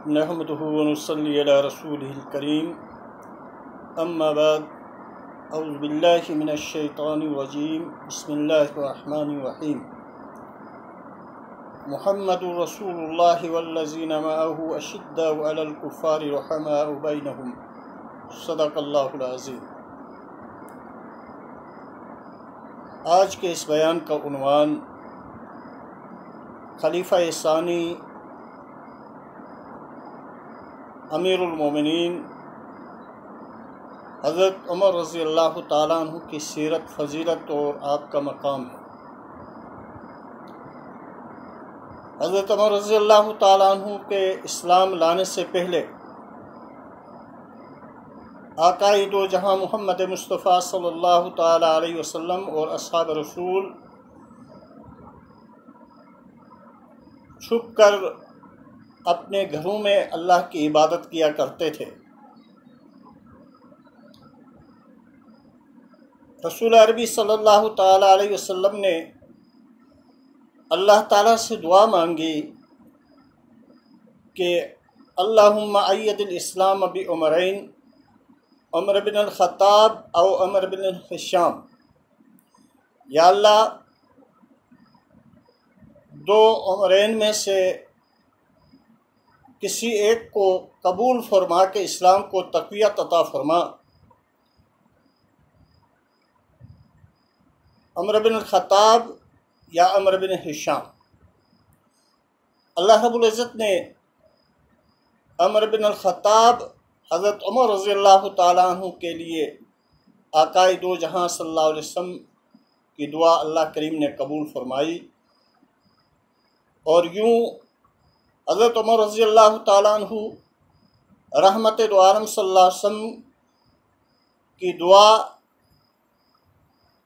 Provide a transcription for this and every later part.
نحمده ونصلي على رسوله الكريم اما بعد اعوذ باللہ من الشیطان الرجیم بسم اللہ الرحمن الرحیم محمد رسول اللہ والذین معه اشداء علی الکفار رحماء بینہم صدق اللہ العظیم۔ آج کے اس بیان کا عنوان خلیفہ ثانی امیر المومنین حضرت عمر رضی اللہ تعالیٰ عنہ کی سیرت، فضیلت اور آپ کا مقام ہے۔ حضرت عمر رضی اللہ تعالیٰ عنہ کے اسلام لانے سے پہلے آقائے دو جہاں محمد مصطفیٰ صلی اللہ تعالیٰ علیہ وسلم اور اصحاب رسول چھپ کر اپنے گھروں میں اللہ کی عبادت کیا کرتے تھے۔ رسول عربی صلی اللہ تعالیٰ علیہ وسلم نے اللہ تعالیٰ سے دعا مانگی کہ اللہم ایّد الاسلام بعمرین، عمر بن الخطاب او عمر بن الحشام، یا اللہ دو عمرین میں سے کسی ایک کو قبول فرما کے اسلام کو تقویت عطا فرما۔ عمر بن الخطاب یا عمر بن حشام۔ اللہ رب العزت نے عمر بن الخطاب حضرت عمر رضی اللہ تعالیٰ عنہ کے لیے آقائے دو جہاں صلی اللہ علیہ وسلم کی دعا اللہ کریم نے قبول فرمائی، اور یوں حضرت عمر رضی اللہ تعالیٰ عنہ رحمت دو عالم صلی اللہ علیہ وسلم کی دعا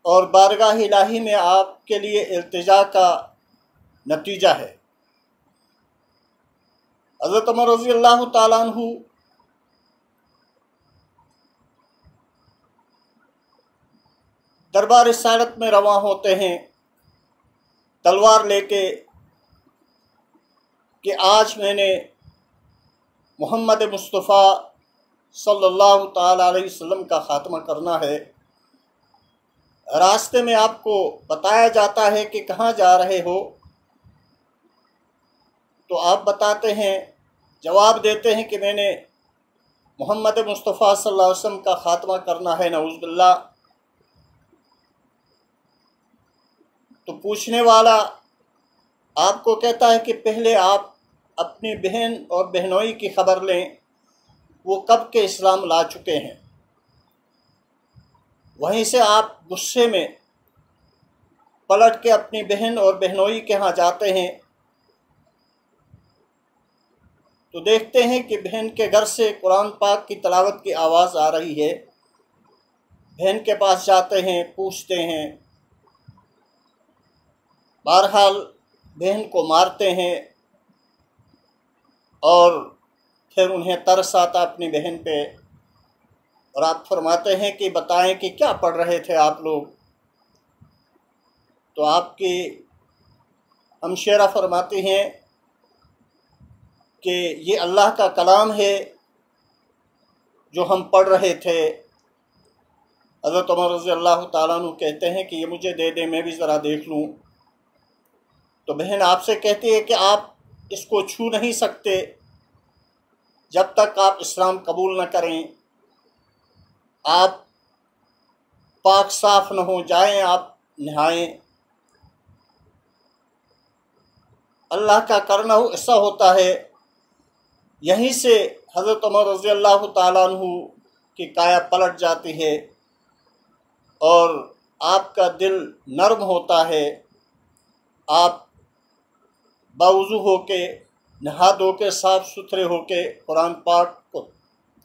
اور بارگاہ الہی میں آپ کے لیے التجا کا نتیجہ ہے۔ حضرت عمر رضی اللہ تعالیٰ عنہ دربار رسالت میں رواں ہوتے ہیں تلوار لے کے کہ آج میں نے محمد مصطفیٰ صلی اللہ تعالیٰ علیہ وسلم کا خاتمہ کرنا ہے۔ راستے میں آپ کو بتایا جاتا ہے کہ کہاں جا رہے ہو، تو آپ بتاتے ہیں، جواب دیتے ہیں کہ میں نے محمد مصطفیٰ صلی اللہ علیہ وسلم کا خاتمہ کرنا ہے، نعوذ باللہ۔ تو پوچھنے والا آپ کو کہتا ہے کہ پہلے آپ اپنی بہن اور بہنوئی کی خبر لیں، وہ کب کے اسلام لا چکے ہیں۔ وہیں سے آپ غصے میں پلٹ کے اپنی بہن اور بہنوئی کے ہاں جاتے ہیں، تو دیکھتے ہیں کہ بہن کے گھر سے قرآن پاک کی تلاوت کی آواز آ رہی ہے۔ بہن کے پاس جاتے ہیں، پوچھتے ہیں، بہرحال بہن کو مارتے ہیں، اور پھر انہیں ترس آتا اپنی بہن پہ، اور آپ فرماتے ہیں کہ بتائیں کہ کیا پڑھ رہے تھے آپ لوگ؟ تو آپ کی ہمشیرہ فرماتی ہیں کہ یہ اللہ کا کلام ہے جو ہم پڑھ رہے تھے۔ حضرت عمر رضی اللہ تعالیٰ عنہ کہتے ہیں کہ یہ مجھے دے دیں، میں بھی ذرا دیکھ لوں۔ تو بہن آپ سے کہتی ہے کہ آپ اس کو چھو نہیں سکتے جب تک آپ اسلام قبول نہ کریں، آپ پاک صاف نہ ہو جائیں، آپ نہائیں۔ اللہ کا کرنا ایسا ہوتا ہے۔ یہیں سے حضرت عمر رضی اللہ تعالیٰ عنہ کی کایا پلٹ جاتی ہے، اور آپ کا دل نرم ہوتا ہے۔ آپ باوضو ہو کے، نہا دھو کے، صاف ستھرے ہو کے قرآن پاک کو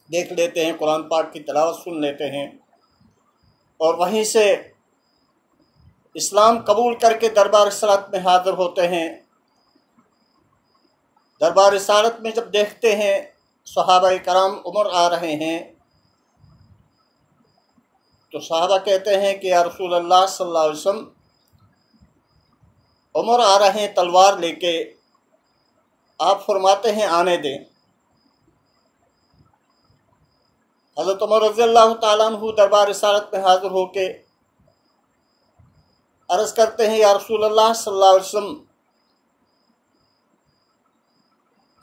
دیکھ لیتے ہیں، قرآن پاک کی تلاوت سن لیتے ہیں، اور وہیں سے اسلام قبول کر کے دربار رسالت میں حاضر ہوتے ہیں۔ دربار رسالت میں جب دیکھتے ہیں صحابہ کرام عمر آ رہے ہیں، تو صحابہ کہتے ہیں کہ یا رسول اللہ صلی اللہ علیہ وسلم، عمر آ رہے ہیں تلوار لے کے، آپ فرماتے ہیں آنے دیں۔ हज़रत उमर रज़ी अल्लाह ताला अन्हु दरबार रिसालत में हाज़िर होके अर्ज़ करते हैं, या रसूल अल्लाह सल्लल्लाहु अलैहि वसल्लम,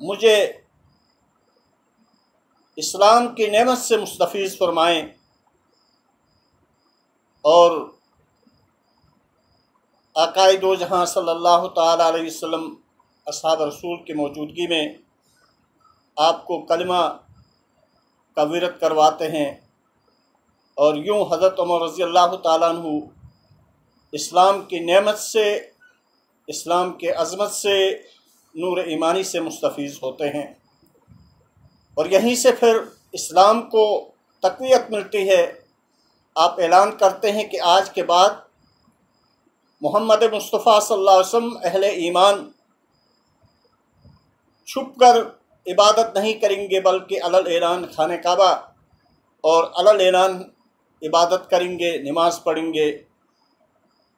मुझे इस्लाम की नेमत से मुस्तफ़ीज़ फरमाएँ और आकाए दो जहाँ सल्लल्लाहु ताला अलैहि वसल्लम असहाब रसूल की मौजूदगी में आपको कलमा का विरद करवाते हैं। और यूँ हज़रत उमर रज़ी अल्लाह ताला अन्हु इस्लाम की नेमत से, इस्लाम के अज़मत से, नूर ईमानी से मुस्तफ़ीज़ होते हैं। और यहीं से फिर इस्लाम को तक़वियत मिलती है। आप ऐलान करते हैं कि आज के बाद मोहम्मद मुस्तफ़ा सल्लल्लाहु अलैहि वसल्लम अहले ईमान छुप कर इबादत नहीं करेंगे, बल्कि अलल ऐलान खाने काबा और अलल ऐलान इबादत करेंगे, नमाज पढ़ेंगे।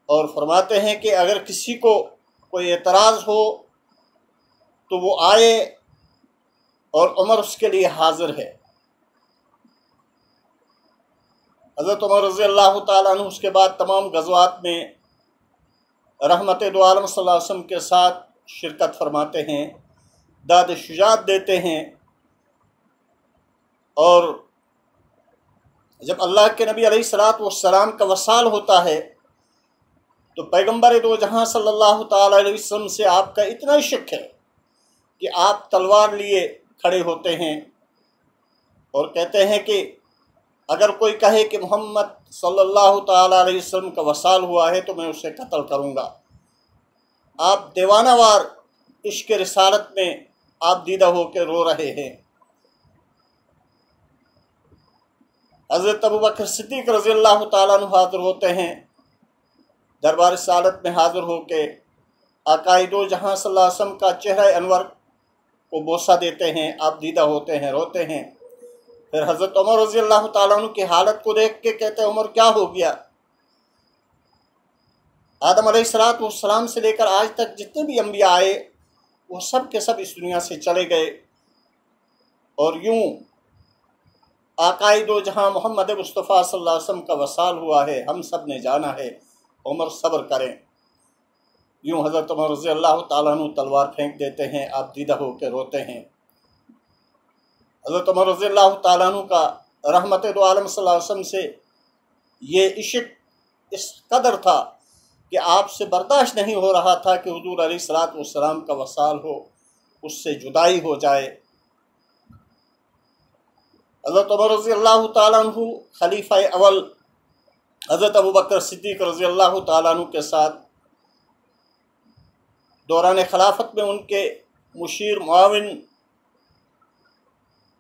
और फरमाते हैं कि अगर किसी को कोई एतराज़ हो तो वो आए और उमर उसके लिए हाज़िर है। हज़रत उमर रज़ी अल्लाह ताला अन्हु उसके बाद तमाम गज़वात में रहमत दो आलम सल्लल्लाहु अलैहि वसल्लम के साथ शिरकत फरमाते हैं, दाद शुजात देते हैं। और जब अल्लाह के नबी अलैहिस्सलातु वस्सलाम का वसाल होता है तो पैगंबर दो जहाँ सल्लल्लाहु ताला अलैहि वसल्लम से आपका इतना इश्क है कि आप तलवार लिए खड़े होते हैं और कहते हैं कि अगर कोई कहे कि मोहम्मद सल्लल्लाहु ताला अलैहि वसल्लम का वसाल हुआ है तो मैं उसे कत्ल करूँगा। आप दीवानावार इश्क रिसालत में आप दीदा होकर रो रहे हैं। हज़रत अबू बकर सिद्दीक़ रज़ी अल्लाह ताला अन्हु हाज़िर होते हैं, दरबार रिसालत में हाज़िर होकर आकाए दो जहाँ सल्लल्लाहु अलैहि वसल्लम का चेहरा अनवर को बोसा देते हैं। आप दीदा होते हैं, रोते हैं। फिर हज़रत उमर रज़ी अल्लाह ताला अन्हु की हालत को देख के कहते हैं, उमर क्या हो गया? आदम अलैहिस्सलातु वस्सलाम से लेकर आज तक जितने भी अंबिया आए वो सब के सब इस दुनिया से चले गए और यूँ आकाए दो जहाँ मोहम्मद मुस्तफ़ा सल्लल्लाहु अलैहि वसल्लम का वसाल हुआ है, हम सब ने जाना है। उमर सब्र करें। यूँ हज़रत उमर रज़ी अल्लाह ताला अन्हु तलवार फेंक देते हैं। आप दीदा होकर रोते हैं। हज़रत उमर रज़ी अल्लाह ताला अन्हु का रहमत दो आलम सल्लल्लाहु अलैहि वसल्लम से ये इश्क इस कदर था कि आपसे बर्दाश्त नहीं हो रहा था कि हुज़ूर अलैहिस्सलातु वस्सलाम का वसाल हो, उससे जुदाई हो जाए। हज़रत उमर रज़ी अल्लाह ताला अन्हु खलीफा अव्वल हज़रत अबू बकर सिद्दीक़ रज़ी अल्लाह ताला अन्हु के साथ दौरान खिलाफत में उनके मुशीर, मुआविन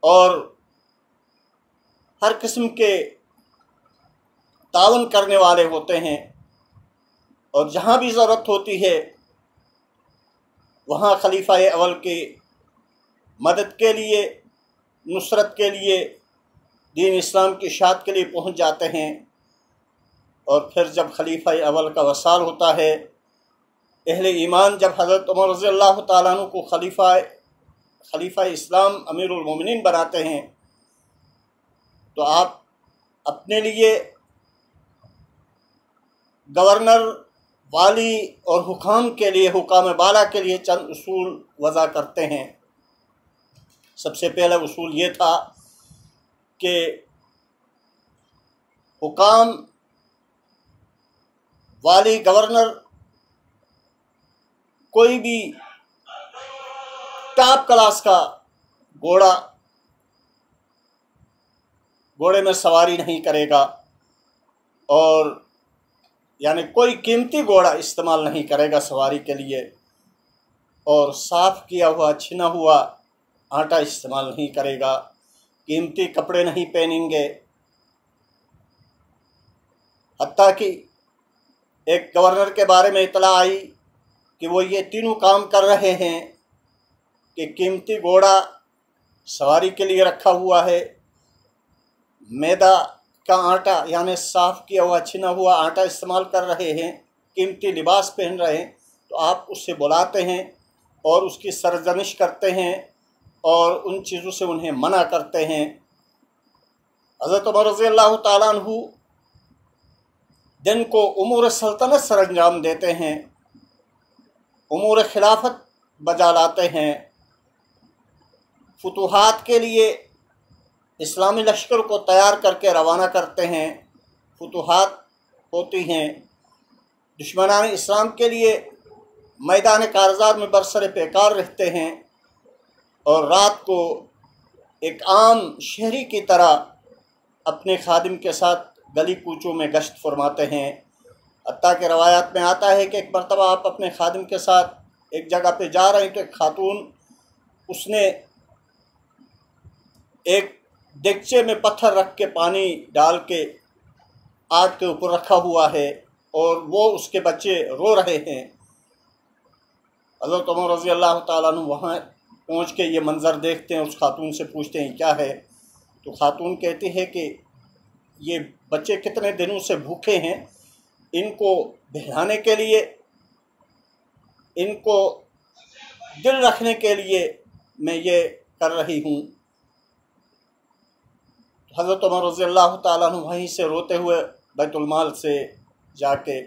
और हर किस्म के तावन करने वाले होते हैं। और जहाँ भी ज़रूरत होती है वहाँ खलीफा अव्वल की मदद के लिए, नुसरत के लिए, दीन इस्लाम की इशाअत के लिए पहुँच जाते हैं। और फिर जब खलीफा अव्वल का वसाल होता है, अहले ईमान जब हज़रत उमर रज़ी अल्लाह ताला अन्हु को खलीफा इस्लाम अमीरुल मोमिनीन बनाते हैं तो आप अपने लिए गवर्नर, वाली और हुकाम के लिए, हुकाम बाला के लिए चंद उसूल वज़ा करते हैं। सबसे पहला उसूल ये था कि हुकाम, वाली, गवर्नर कोई भी टॉप क्लास का घोड़े में सवारी नहीं करेगा और यानी कोई कीमती घोड़ा इस्तेमाल नहीं करेगा सवारी के लिए, और साफ़ किया हुआ छिना हुआ आटा इस्तेमाल नहीं करेगा, कीमती कपड़े नहीं पहनेंगे। हत्ता कि एक गवर्नर के बारे में इतला आई कि वो ये तीनों काम कर रहे हैं कि कीमती घोड़ा सवारी के लिए रखा हुआ है, मैदा का आटा यानी साफ़ किया हुआ छिना हुआ आटा इस्तेमाल कर रहे हैं, कीमती लिबास पहन रहे हैं, तो आप उससे बुलाते हैं और उसकी सरजनिश करते हैं और उन चीज़ों से उन्हें मना करते हैं। हज़रत उमर रज़ी अल्लाह ताला अन्हु दिन को उमूर सल्तनत सर अंजाम देते हैं, उमूर खिलाफत बजा लाते हैं, फुतूहात के लिए इस्लामी लश्कर को तैयार करके रवाना करते हैं, फुतूहात होती हैं, दुश्मनान इस्लाम के लिए मैदान कारज़ात में बरसर पेकार रहते हैं और रात को एक आम शहरी की तरह अपने खादिम के साथ गली कूचों में गश्त फरमाते हैं। हत्ता के रवायात में आता है कि एक मरतबा आप अपने खादिम के साथ एक जगह पे जा रहे हैं तो एक खातून, उसने एक देगचे में पत्थर रख के पानी डाल के आग के ऊपर रखा हुआ है और वो उसके बच्चे रो रहे हैं। हज़रत उमर रज़ी अल्लाह ताला अन्हु वहाँ पहुँच के ये मंज़र देखते हैं, उस खातून से पूछते हैं क्या है, तो खातून कहती है कि ये बच्चे कितने दिनों से भूखे हैं, इनको बहलाने के लिए, इनको दिल रखने के लिए मैं ये कर रही हूँ। हज़रत उमर रज़ी अल्लाह ताला अन्हु वहीं से रोते हुए बैतुल माल से जाके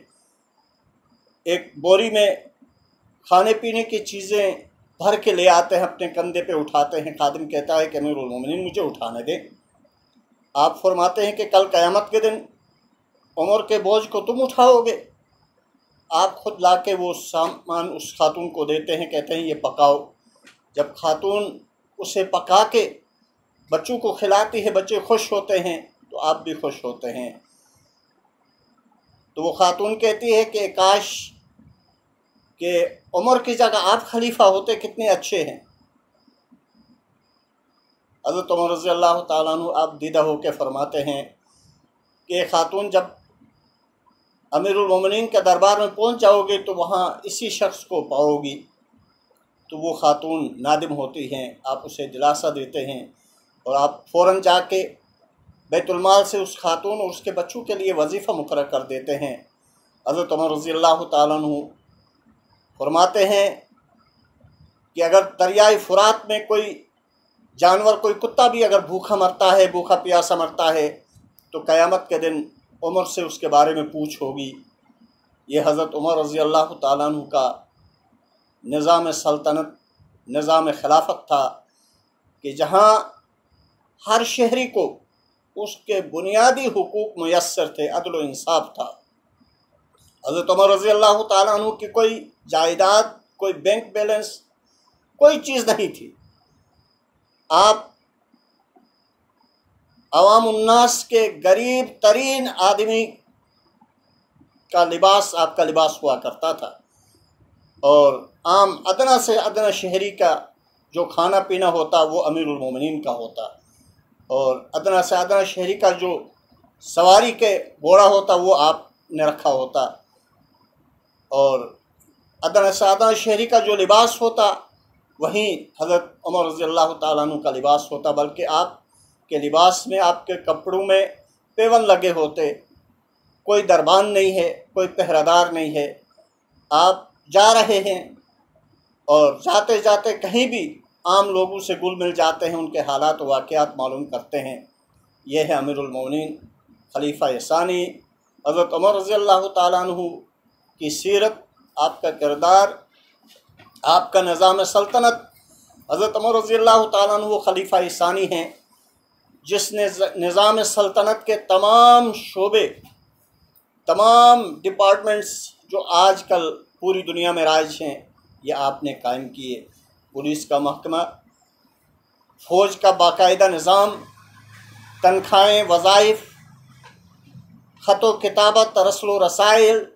एक बोरी में खाने पीने की चीज़ें भर के ले आते हैं, अपने कंधे पे उठाते हैं। खादिम कहता है कि अमीरुल मोमिनीन मुझे उठाने दें। आप फरमाते हैं कि कल क़यामत के दिन उमर के बोझ को तुम उठाओगे। आप खुद लाके वो सामान उस खातून को देते हैं, कहते हैं ये पकाओ। जब खातून उसे पका के बच्चों को खिलाती है, बच्चे खुश होते हैं तो आप भी खुश होते हैं। तो वो खातून कहती है कि काश कि उमर की जगह आप खलीफा होते, कितने अच्छे हैं। हज़रत उमर रज़ी अल्लाह ताला अन्हु आप दीदा होकर फरमाते हैं कि खातून जब अमीरुल मोमिनीन के दरबार में पहुंच जाओगे तो वहाँ इसी शख्स को पाओगी। तो वो खातून नादिम होती हैं, आप उसे दिलासा देते हैं और आप फ़ौरन जाके बैतुल माल से उस खातून और उसके बच्चों के लिए वजीफ़ा मुकर्रर कर देते हैं। हज़रत उमर रज़ी अल्लाह ताला अन्हु फरमाते हैं कि अगर दरियाए फ़ुरात में कोई जानवर, कोई कुत्ता भी अगर भूखा मरता है, भूखा प्यासा मरता है, तो क़यामत के दिन उमर से उसके बारे में पूछ होगी। ये हज़रत उमर रज़ी अल्लाह ताला अन्हु का निज़ाम सल्तनत, निज़ाम खिलाफत था कि जहाँ हर शहरी को उसके बुनियादी हुकूक मुयस्सर थे, अदल व इंसाफ था। हज़रत उमर रज़ी अल्लाह ताला अन्हु की कोई जायदाद, कोई बैंक बैलेंस, कोई चीज़ नहीं थी। आप अवामुन्नास के गरीब तरीन आदमी का लिबास आपका लिबास हुआ करता था और आम अदना से अदना शहरी का जो खाना पीना होता वो अमीरुल मोमिनीन का होता और अदना से अदना शहरी का जो सवारी के घोड़ा होता वो आपने रखा होता और अदना से अदना शहरी का जो लिबास होता वहीं हज़रत उमर रज़ी अल्लाह ताला अन्हु का लिबास होता। बल्कि आपके लिबास में, आपके कपड़ों में पेवन लगे होते, कोई दरबान नहीं है, कोई पहरादार नहीं है। आप जा रहे हैं और जाते जाते कहीं भी आम लोगों से गुल मिल जाते हैं, उनके हालात वाक़यात मालूम करते हैं। यह है अमीरुल मोमिनीन खलीफा सानी हज़रत उमर रज़ी अल्लाह ताला अन्हु की सीरत, आपका किरदार, आपका निज़ाम सल्तनत। हज़रत उमर रज़ी अल्लाह ताला अन्हु खलीफा सानी हैं जिसने निज़ाम सल्तनत के तमाम शोबे, तमाम डिपार्टमेंट्स जो आजकल पूरी दुनिया में राइज हैं, ये आपने कायम किए। पुलिस का महकमा, फ़ौज का बाकायदा निज़ाम, तनख्वाहें, वज़ाइफ, ख़तो किताबत, रस्लो रसाइल,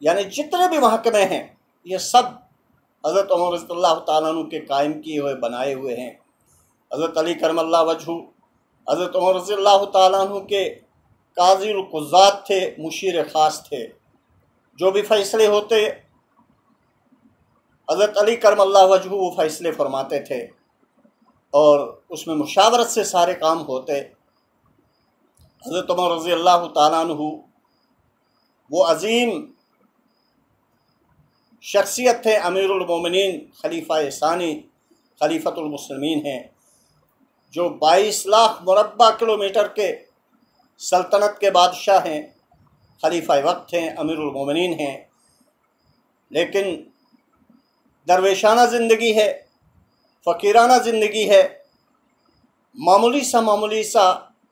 यानी जितने भी महकमे हैं ये सब हज़रत उमर रज़ियल्लाहु ताला अन्हु के कायम किए हुए, बनाए हुए हैं। हज़रत अली करमल्लाहु वजहू हज़रत उमर रज़ियल्लाहु ताला अन्हु के काज़ी क़ुज़्ज़ात थे, मुशीर ख़ास थे। जो भी फ़ैसले होते हज़रत अली करमल्लाहु वजहू वो फ़ैसले फरमाते थे और उसमें मुशावरत से सारे काम होते। हज़रत उमर रज़ियल्लाहु ताला अन्हु वो अज़ीम शख्सियत थे, अमीरुल मोमिनीन खलीफा सानी खलीफतुल मुस्लिमीन हैं, جو 22 लाख मुरब्बा किलोमीटर के सल्तनत के बादशाह हैं, खलीफा वक्त हैं, अमीरुल मोमिनीन हैं, लेकिन दरवेशाना ज़िंदगी है, फ़कीराना ज़िंदगी है, मामूली सा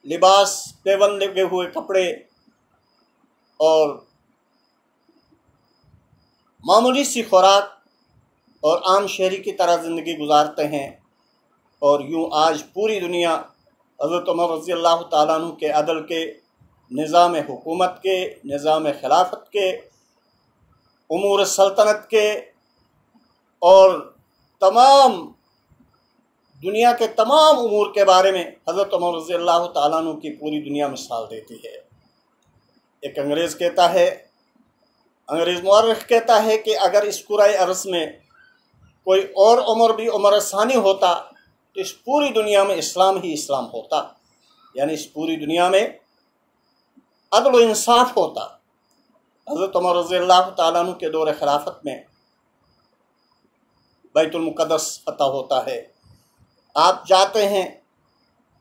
लिबास, पेवन लगे हुए कपड़े और मामूली सी खुराक और आम शहरी की तरह ज़िंदगी गुजारते हैं। और यूँ आज पूरी दुनिया हज़रत उमर रज़ी अल्लाह ताला अन्हु के अदल के, निज़ाम हुकूमत के, निज़ाम खिलाफत के, उमूर सल्तनत के और तमाम दुनिया के तमाम उमूर के बारे में हज़रत उमर रज़ी अल्लाह ताला अन्हु की पूरी दुनिया मिसाल देती है। एक अंग्रेज़ कहता है, अंग्रेज़ मुअर्रिख़ कहता है कि अगर इस कुराए अर्ज़ में कोई और उमर भी उमर सानी होता तो इस पूरी दुनिया में इस्लाम ही इस्लाम होता, यानी इस पूरी दुनिया में अदल व इंसाफ होता। हज़रत उमर रज़ी अल्लाह ताला अन्हु के दौर खिलाफत में बैतुल मुक़द्दस फ़तह होता है। आप जाते हैं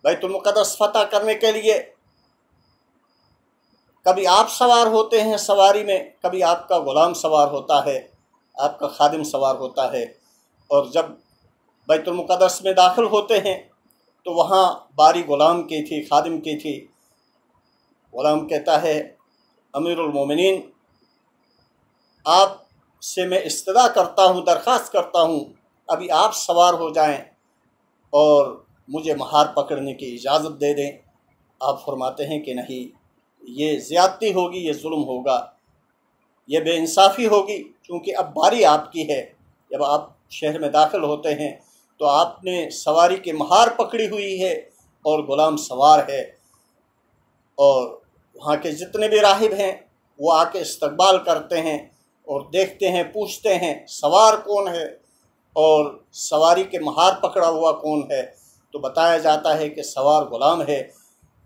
बैतुल मुक़द्दस फ़तह करने के लिए, कभी आप सवार होते हैं सवारी में, कभी आपका ग़ुलाम सवार होता है, आपका खादिम सवार होता है। और जब बैतुल मुक़द्दस में दाखिल होते हैं तो वहाँ बारी ग़ुलाम की थी, खादिम की थी। ग़ुलाम कहता है, अमीरुल मोमिनीन, आप से मैं इस्तदा करता हूँ, दरख्वास्त करता हूँ, अभी आप सवार हो जाएं और मुझे महार पकड़ने की इजाज़त दे दें। आप फरमाते हैं कि नहीं, ये ज़्यादती होगी, ये जुल्म होगा, ये बेइंसाफ़ी होगी, क्योंकि अब बारी आपकी है। जब आप शहर में दाखिल होते हैं तो आपने सवारी की महार पकड़ी हुई है और ग़ुलाम सवार है, और वहाँ के जितने भी राहिब हैं वो आके इस्तकबाल करते हैं और देखते हैं, पूछते हैं सवार कौन है और सवारी के महार पकड़ा हुआ कौन है। तो बताया जाता है कि सवार ग़ुलाम है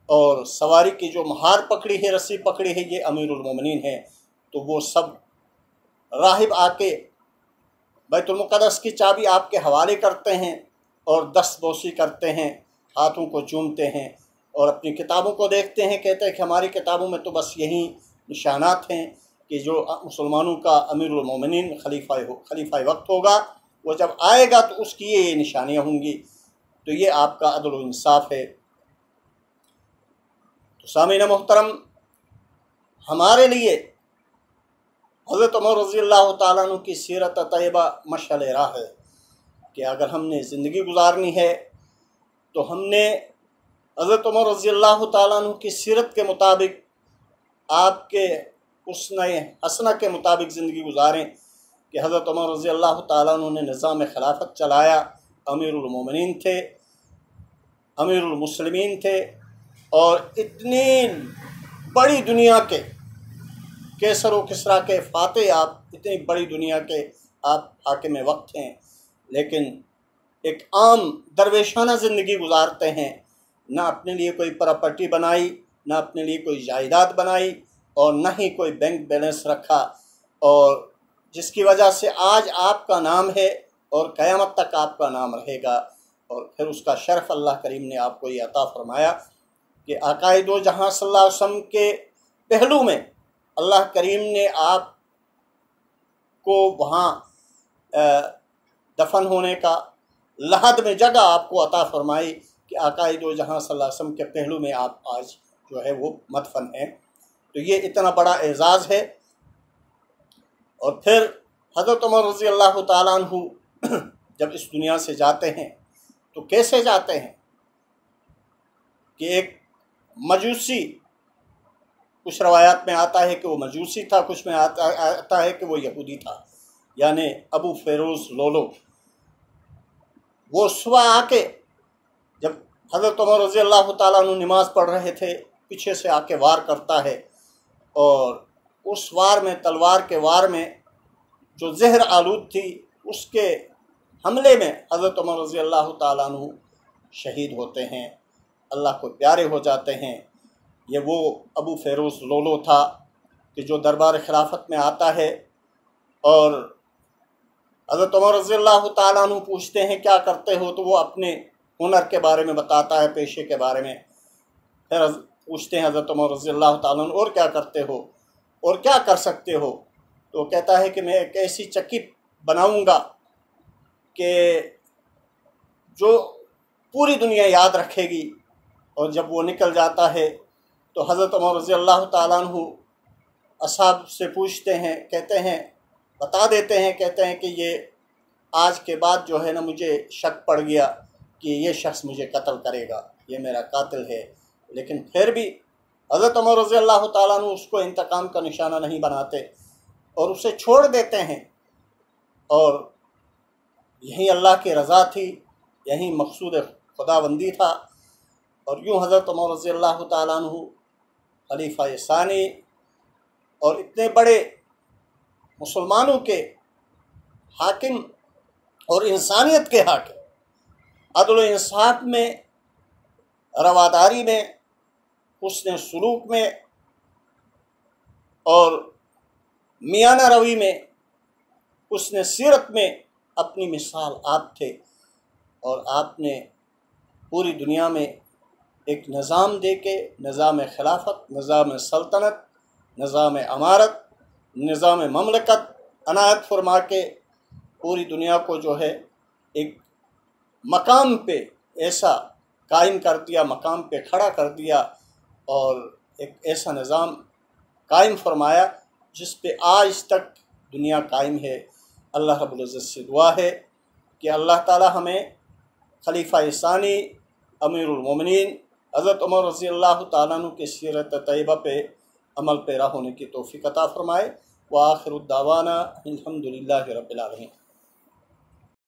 और सवारी की जो महार पकड़ी है, रस्सी पकड़ी है, ये अमीरुल मोमिनीन है। तो वो सब राहिब आके बैतुल मुक़द्दस की चाबी आपके हवाले करते हैं और दस्तबोसी करते हैं, हाथों को चूमते हैं और अपनी किताबों को देखते हैं। कहते हैं कि हमारी किताबों में तो बस यही निशानात हैं कि जो मुसलमानों का अमीरुल मोमिनीन खलीफा वक्त होगा, वो जब आएगा तो उसकी ये निशानियाँ होंगी। तो ये आपका अदल व इंसाफ है। तो सामीन मोहतरम, हमारे लिए हज़रत उमर रज़ी अल्लाह ताला अन्हु की सीरत तैयबा मशअल राह है कि अगर हमने ज़िंदगी गुजारनी है तो हमने हज़रत उमर रज़ी अल्लाह ताला अन्हु की सीरत के मुताबिक, आपके उसने हसना के मुताबिक ज़िंदगी गुजारें कि हज़रत उमर रज़ी अल्लाह ताला अन्हु ने निज़ाम खिलाफत चलाया, अमीरुल मोमिनीन थे, अमीरुल मुस्लिमीन थे, और इतनी बड़ी दुनिया के कैसर व किसरा के फ़ाते आप, इतनी बड़ी दुनिया के आप हाकिम वक्त हैं, लेकिन एक आम दरवेशाना ज़िंदगी गुजारते हैं। ना अपने लिए कोई प्रॉपर्टी बनाई, ना अपने लिए कोई जायदाद बनाई, और न ही कोई बैंक बैलेंस रखा, और जिसकी वजह से आज आपका नाम है और क़यामत तक आपका नाम रहेगा। और फिर उसका शर्फ अल्लाह करीम ने आपको ये अता फरमाया कि आकाए दो जहां सल्लल्लाहु अलैहि वसल्लम के पहलू में अल्लाह करीम ने आप को वहाँ दफन होने का लहद में जगह आपको अता फरमाई कि आकाए दो जहां सल्लल्लाहु अलैहि वसल्लम के पहलू में आप आज जो है वो मदफन हैं। तो ये इतना बड़ा एज़ाज़ है। और फिर हज़रत उमर रज़ी अल्लाह ताला अन्हु जब इस दुनिया से जाते हैं तो कैसे जाते हैं कि एक मजूसी, कुछ रवायात में आता है कि वो मजूसी था, कुछ में आता है कि वो यहूदी था, यानी अबू फ़ेरोज़ लोलो। वो सुबह आके जब हज़रत उमर रज़ी अल्लाह ताला अन्हु नमाज़ पढ़ रहे थे, पीछे से आके वार करता है, और उस वार में, तलवार के वार में जो जहर आलूद थी, उसके हमले में हज़रत उमर रज़ी अल्लाह ताला अन्हु शहीद होते हैं, अल्लाह को प्यारे हो जाते हैं। ये वो अबू फ़ेरोज़ लोलो था कि जो दरबार खिलाफत में आता है, और हज़रत उमर रज़ी अल्लाह ताला अन्हु पूछते हैं क्या करते हो, तो वो अपने हुनर के बारे में बताता है, पेशे के बारे में। फिर पूछते हैं हज़रत उमर रज़ी अल्लाह ताला अन्हु, और क्या करते हो और क्या कर सकते हो? तो कहता है कि मैं एक ऐसी चक्की बनाऊंगा कि जो पूरी दुनिया याद रखेगी। और जब वो निकल जाता है तो हज़रत उमर रज़ी अल्लाह ताला अन्हु असहाब से पूछते हैं, कहते हैं, बता देते हैं, कहते हैं कि ये आज के बाद जो है ना मुझे शक पड़ गया कि ये शख्स मुझे कत्ल करेगा, ये मेरा कातिल है। लेकिन फिर भी हज़रत उमर रज़ी अल्लाह ताला अन्हु उसको इंतकाम का निशाना नहीं बनाते और उसे छोड़ देते हैं। और यही अल्लाह की रज़ा थी, यही मकसूद खुदाबंदी था। और यूँ हज़रत उमर रज़ी अल्लाह ताला अन्हु खलीफा सानी और इतने बड़े मुसलमानों के हाकिम और इंसानियत के हाकिम, अदल व इंसाफ में, रवादारी में, हुस्न सुलूक में और मियाना रवी में, हुस्न सीरत में अपनी मिसाल आप थे। और आपने पूरी दुनिया में एक निज़ाम दे के, निज़ाम खिलाफत, निज़ाम सल्तनत, निज़ाम अमारत, निज़ाम ममलकत अनायत फरमा के पूरी दुनिया को जो है एक मकाम पे ऐसा कायम कर दिया, मकाम पे खड़ा कर दिया और एक ऐसा निज़ाम कायम फरमाया जिस पे आज तक दुनिया कायम है। अल्लाह रब्बुल इज़्ज़त से दुआ है कि अल्लाह ताला हमें खलीफा सानी अमीरुल मोमिनीन हज़रत उमर रज़ी अल्लाह ताला अन्हु की सीरत तैयबा पे अमल पैरा होने की तौफ़ीक़ अता फ़रमाए। व आखिरु दावाना अल्हम्दुलिल्लाहि रब्बिल आलमीन।